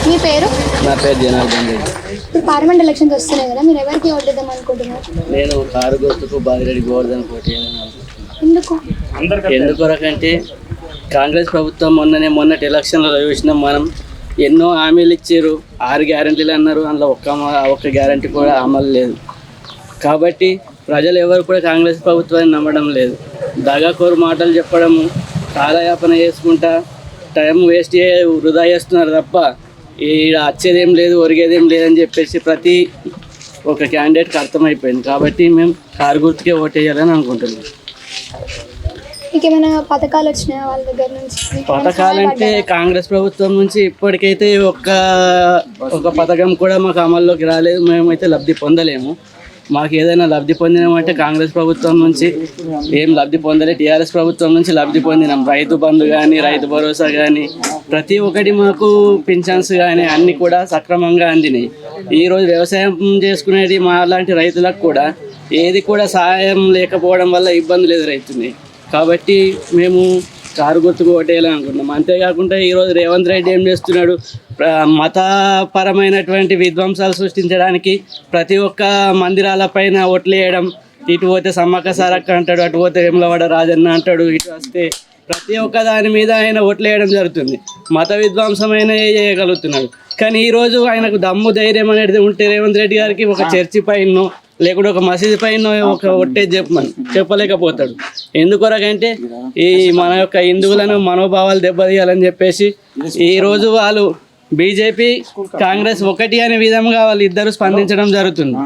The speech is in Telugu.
మీ పేరు? నా పేరు జనార్దన్ రెడ్డి. ఇప్పుడు పార్లమెంట్ ఎలక్షన్స్ వస్తున్నాయి కదా, మీరు ఎవరికి ఓటేద్దాం అనుకుంటున్నారు? నేను కారు గుర్తుకు బాదిరెడ్డి గోవర్ధన్ పోటీ చేయాలని అనుకుంటున్నాను. ఎందుకు? ఎందుకొరకంటే కాంగ్రెస్ ప్రభుత్వం మొన్నటి ఎలక్షన్లలో చూసినాం మనం. ఎన్నో హామీలు ఇచ్చారు, 6 గ్యారంటీలు అన్నారు, అందులో ఒక్క గ్యారంటీ కూడా అమలు లేదు. కాబట్టి ప్రజలు ఎవరు కూడా కాంగ్రెస్ ప్రభుత్వాన్ని నమ్మడం లేదు. దగాకోరు మాటలు చెప్పడము, కాలయాపన చేసుకుంటా టైం వేస్ట్ వృధా చేస్తున్నారు తప్ప వచ్చేదేం లేదు, ఒరిగేదేం లేదని చెప్పేసి ప్రతి ఒక క్యాండిడేట్కి అర్థమైపోయింది. కాబట్టి మేము కారు గుర్తుకే ఓటేయాలని అనుకుంటున్నాం. ఇంకేమైనా పథకాలు వచ్చినాయా వాళ్ళ దగ్గర నుంచి? పథకాలంటే కాంగ్రెస్ ప్రభుత్వం నుంచి ఇప్పటికైతే ఒక పథకం కూడా మాకు అమల్లోకి రాలేదు. మేమైతే లబ్ధి పొందలేము. మాకు ఏదైనా లబ్ధి పొందినామంటే కాంగ్రెస్ ప్రభుత్వం నుంచి ఏం లబ్ధి పొందలే. టీఆర్ఎస్ ప్రభుత్వం నుంచి లబ్ధి పొందినాం. రైతు బంధు కానీ, రైతు భరోసా కానీ, ప్రతి ఒక్కటి మాకు పింఛన్స్ కానీ అన్నీ కూడా సక్రమంగా అందినాయి. ఈరోజు వ్యవసాయం చేసుకునేది మా లాంటి రైతులకు కూడా ఏది కూడా సహాయం లేకపోవడం వల్ల ఇబ్బందులు ఎదురవుతున్నాయి. కాబట్టి మేము కారు గుర్తుకు ఓటేయాలని అనుకుంటున్నాం. అంతేకాకుండా ఈరోజు రేవంత్ రెడ్డి ఏం చేస్తున్నాడు, మతపరమైనటువంటి విధ్వంసాలు సృష్టించడానికి ప్రతి ఒక్క మందిరాల పైన ఓట్లు వేయడం. ఇటు పోతే సమ్మక్క సారక్క అంటాడు, అటు పోతే వేములవాడ రాజన్న అంటాడు, ఇటు వస్తే ప్రతి ఒక్క దాని మీద ఆయన ఓట్లు వేయడం జరుగుతుంది. మత విధ్వంసమైన చేయగలుగుతున్నాడు. కానీ ఈరోజు ఆయనకు దమ్ము ధైర్యం అనేది ఉంటే రేవంత్ రెడ్డి గారికి ఒక చర్చి పైన లేకుంటే ఒక మసీదు పైన ఒక ఒట్టేది చెప్పలేకపోతాడు. ఎందుకొరకంటే ఈ మన యొక్క హిందువులను మనోభావాలు దెబ్బతీయాలని చెప్పేసి ఈరోజు వాళ్ళు బీజేపీ కాంగ్రెస్ ఒకటి అనే విధంగా వాళ్ళు ఇద్దరు స్పందించడం జరుగుతుంది.